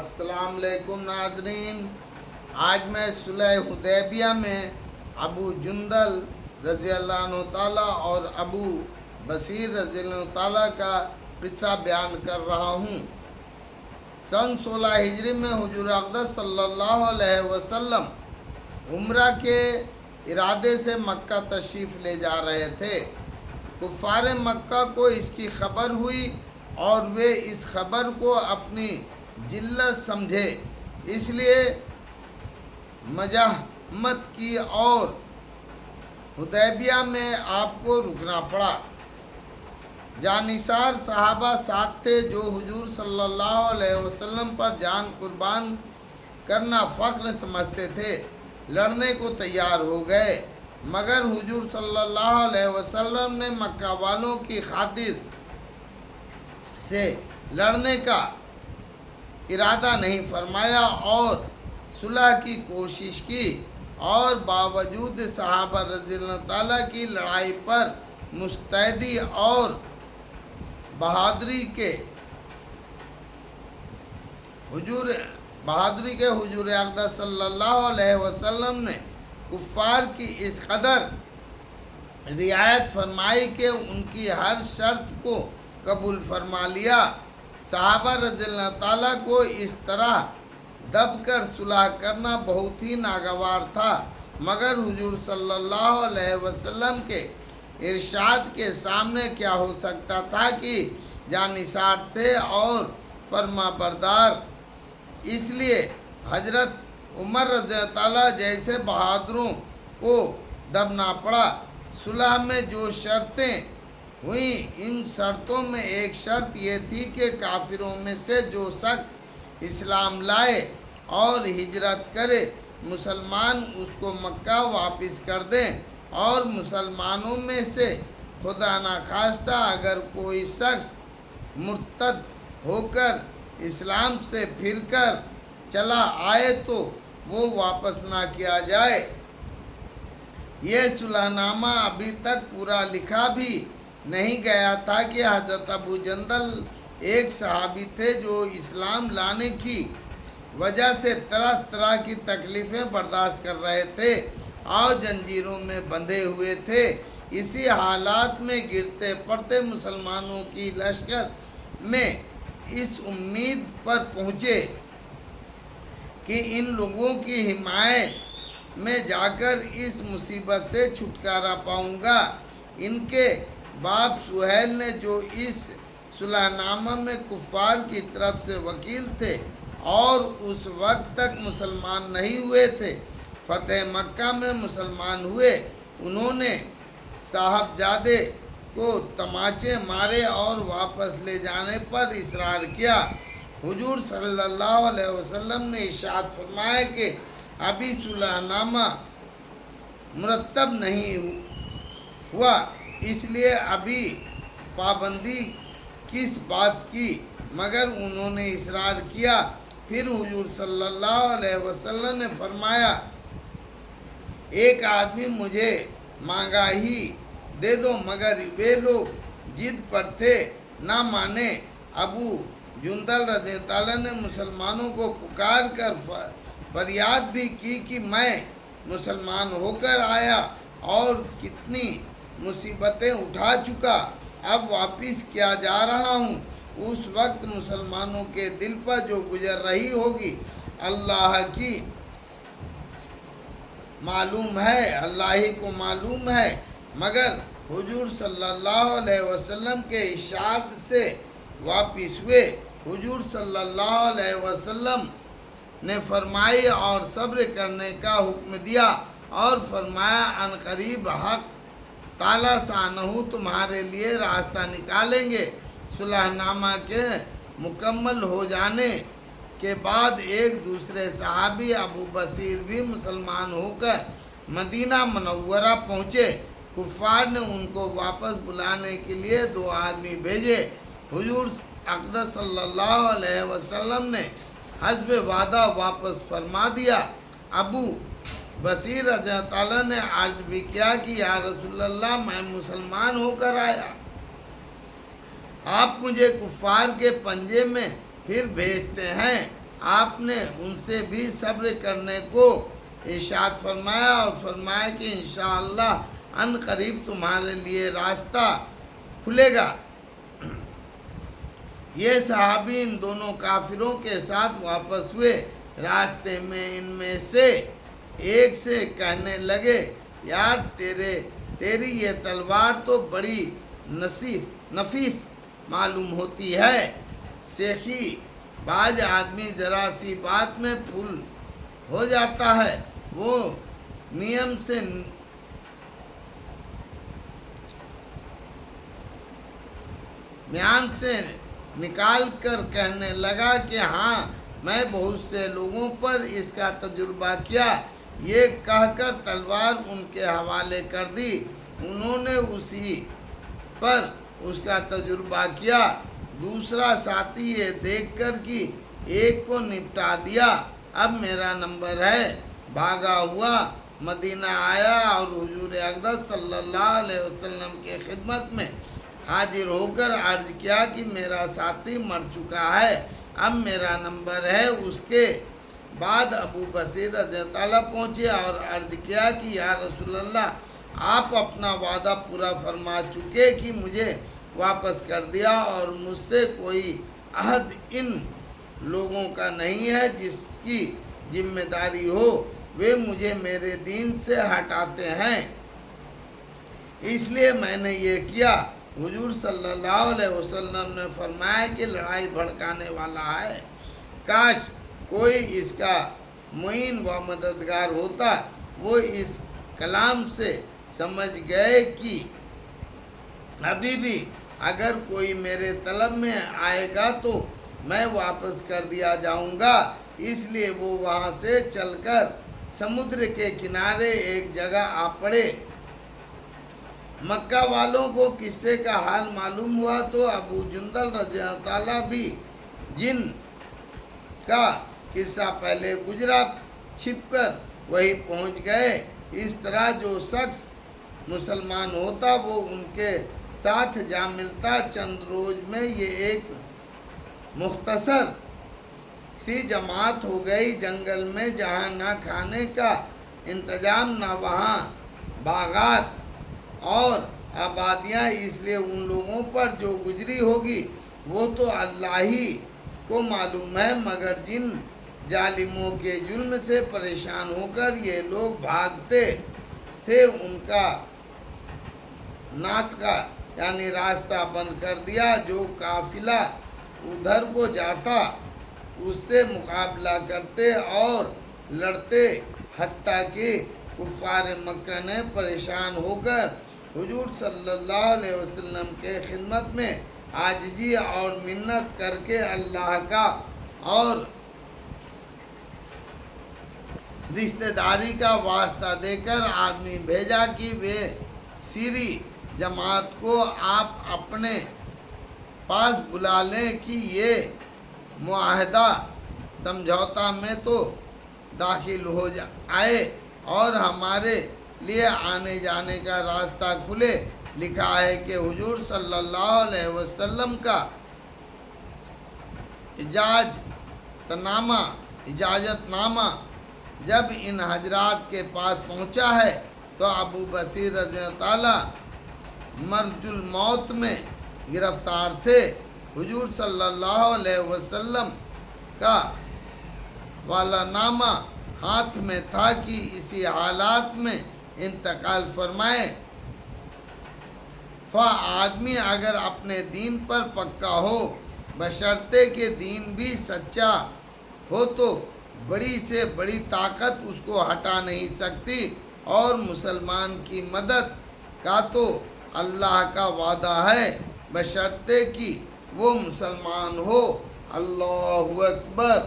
अस्सलाम वालेकुम नाज़रीन। आज मैं सुलह हुदैबिया में अबू जुंदल रज़ी अल्लाह अन्हु ताला और अबू बसीर रज़ी अल्लाह ताला का किस्सा बयान कर रहा हूँ। सन 16 हिजरी में हुजूर अक़दस सल्लल्लाहु अलैहि वसल्लम उम्रा के इरादे से मक्का तशरीफ़ ले जा रहे थे। कुफ़ार मक्का को इसकी खबर हुई और वे इस खबर को अपनी जिल्लत समझे, इसलिए मज़ाहमत की और हुदैबिया में आपको रुकना पड़ा। जानिसार सहाबा साथ थे जो हुजूर सल्लल्लाहु अलैहि वसल्लम पर जान कुर्बान करना फ़ख्र समझते थे, लड़ने को तैयार हो गए, मगर हुजूर सल्लल्लाहु अलैहि वसल्लम ने मक्का वालों की खातिर से लड़ने का इरादा नहीं फरमाया और सुलह की कोशिश की, और बावजूद सहाबा रज़ियल्लाहु ताला की लड़ाई पर मुस्तैदी और बहादुरी के हुजूर अक़दस सल्लल्लाहु अलैहि वसल्लम ने कुफ़ार की इस कदर रियायत फरमाई कि उनकी हर शर्त को कबूल फरमा लिया। सहाबा रज़ियल्लाहु ताला को इस तरह दबकर सुलह करना बहुत ही नागवार था, मगर हुजूर सल्लल्लाहु अलैहि वसल्लम के इरशाद के सामने क्या हो सकता था कि जानिसार थे और फरमा बरदार। इसलिए हजरत उमर रज़ियल्लाहु ताला जैसे बहादुरों को दबना पड़ा। सुलह में जो शर्तें हुई, इन शर्तों में एक शर्त ये थी कि काफिरों में से जो शख्स इस्लाम लाए और हिजरत करे, मुसलमान उसको मक्का वापस कर दें, और मुसलमानों में से खुदा न खास्ता अगर कोई शख्स मुर्तद होकर इस्लाम से फिरकर चला आए तो वो वापस ना किया जाए। ये सुलहनामा अभी तक पूरा लिखा भी नहीं गया था कि हज़रत अबू जंदल एक सहाबी थे जो इस्लाम लाने की वजह से तरह तरह की तकलीफ़ें बर्दाश्त कर रहे थे और जंजीरों में बंधे हुए थे। इसी हालात में गिरते पड़ते मुसलमानों की लश्कर में इस उम्मीद पर पहुँचे कि इन लोगों की हिमायत में जाकर इस मुसीबत से छुटकारा पाऊंगा। इनके बाप सुहैल ने, जो इस सुलहनामा में कुफ़ार की तरफ से वकील थे और उस वक्त तक मुसलमान नहीं हुए थे, फ़तेह मक्का में मुसलमान हुए। उन्होंने साहबजादे को तमाचे मारे और वापस ले जाने पर इसरार किया। हुजूर सल्लल्लाहु अलैहि वसल्लम ने इरशाद फरमाया कि अभी सुलहनामा मुरतब नहीं हुआ, इसलिए अभी पाबंदी किस बात की, मगर उन्होंने इसरार किया। फिर हुजूर सल्लल्लाहु अलैहि वसल्लम ने फरमाया, एक आदमी मुझे मांगा ही दे दो, मगर वे लोग जिद पर थे, ना माने। अबू जुंदल रज़ी ताला ने मुसलमानों को पुकार कर फरियाद भी की कि मैं मुसलमान होकर आया और कितनी मुसीबतें उठा चुका, अब वापिस क्या जा रहा हूँ। उस वक्त मुसलमानों के दिल पर जो गुजर रही होगी अल्लाह की मालूम है, अल्लाह ही को मालूम है, मगर हुजूर सल्लल्लाहु अलैहि वसल्लम के इरशाद से वापिस हुए। हुजूर सल्लल्लाहु अलैहि वसल्लम ने फरमाई और सब्र करने का हुक्म दिया और फरमाया, अनकरीब हक ताला शानहू तुम्हारे लिए रास्ता निकालेंगे। सुलहनामा के मुकम्मल हो जाने के बाद एक दूसरे सहाबी अबू बसीर भी मुसलमान होकर मदीना मुनव्वरा पहुँचे। कुफ़ार ने उनको वापस बुलाने के लिए 2 आदमी भेजे। हुजूर अक़दस सल्लल्लाहु अलैहि वसल्लम ने हस्ब वादा वापस फरमा दिया। अबू बसीर रज़ियल्लाहु ताला ने अर्ज भी किया कि या रसूलल्लाह, मैं मुसलमान होकर आया, आप मुझे कुफ़ार के पंजे में फिर भेजते हैं। آپ نے ان سے بھی صبر کرنے کو ارشاد فرمایا اور فرمایا کہ انشاءاللہ ان قریب تمہارے لیے راستہ کھلے گا۔ یہ صحابی ان دونوں کافروں کے ساتھ واپس ہوئے۔ راستے میں ان میں سے ایک سے کہنے لگے، یار تیری یہ تلوار تو بڑی نفیس معلوم ہوتی ہے۔ سیخی بعض آدمی ذرا سی بات میں پھول ہو جاتا ہے، وہ میان سے نکال کر کہنے لگا کہ ہاں میں بہت سے لوگوں پر اس کا تجربہ کیا۔ یہ کہہ کر تلوار ان کے حوالے کر دی۔ انہوں نے اسی پر اس کا تجربہ کیا۔ دوسرا ساتھی یہ دیکھ کر کہ ایک کو نپٹا دیا، اب میرا نمبر ہے، بھاگا ہوا مدینہ آیا اور حضور اقدس صلی اللہ علیہ وسلم کی خدمت میں حاضر ہو کر عرض کیا کہ میرا ساتھی مر چکا ہے، اب میرا نمبر ہے۔ اس کے بعد ابو بصیر رضی اللہ تعالیٰ پہنچے اور عرض کیا کہ یا رسول اللہ، آپ اپنا وعدہ پورا فرما چکے کہ مجھے واپس کر دیا اور مجھ سے کوئی عہد ان لوگوں کا نہیں ہے جس کی ذمہ داری ہو، وہ مجھے میرے دین سے ہٹاتے ہیں، اس لیے میں نے یہ کیا۔ حضور صلی اللہ علیہ وسلم نے فرمایا کہ لڑائی بھڑکانے والا ہے، کاش کوئی اس کا معین و مددگار ہوتا۔ وہ اس کلام سے سمجھ گئے کہ ابھی بھی اگر کوئی میرے طلب میں آئے گا تو میں واپس کر دیا جاؤں گا، اس لیے وہ وہاں سے چل کر سمندر کے کنارے ایک جگہ آ پڑے۔ مکہ والوں کو قصے کا حال معلوم ہوا تو ابو جندل رضی اللہ تعالیٰ بھی، جن کا قصہ پہلے گزرا، چھپ کر وہی پہنچ گئے۔ اس طرح جو شخص مسلمان ہوتا وہ ان کے ساتھ جا ملتا۔ چند روز میں یہ ایک مختصر سی جماعت ہو گئی۔ جنگل میں جہاں نہ کھانے کا انتظام نہ وہاں باغات اور آبادیاں، اس لیے ان لوگوں پر جو گزری ہوگی وہ تو اللہ ہی کو معلوم ہے، مگر جن ظالموں کے ظلم سے پریشان ہو کر یہ لوگ بھاگتے تھے ان کا ناطقہ یعنی راستہ بند کر دیا۔ جو قافلہ ادھر کو جاتا اس سے مقابلہ کرتے اور لڑتے، حتیٰ کہ کفار مکہ نے پریشان ہو کر حضور صلی اللہ علیہ وسلم کے خدمت میں عاجزی اور منت کر کے اللہ کا اور رشتہ داری کا واسطہ دے کر آدمی بھیجا کہ وہ سری جماعت کو آپ اپنے پاس بلا لیں کہ یہ معاہدہ سمجھوتا میں تو داخل ہو آئے اور ہمارے لیے آنے جانے کا راستہ کھلے۔ لکھا ہے کہ حضور صلی اللہ علیہ وسلم کا اجازت نامہ جب ان حضرات کے پاس پہنچا ہے تو ابو بصیر رضی اللہ تعالیٰ مرج الموت میں گرفتار تھے۔ حضور صلی اللہ علیہ وسلم کا والا نامہ ہاتھ میں تھا کہ اسی حالات میں انتقال فرمائے۔ آدمی اگر اپنے دین پر پکا ہو، بشرطے کہ دین بھی سچا ہو، تو بڑی سے بڑی طاقت اس کو ہٹا نہیں سکتی، اور مسلمان کی مدد کا تو اللہ کا وعدہ ہے، بشرطے کہ وہ مسلمان ہو۔ اللہ اکبر۔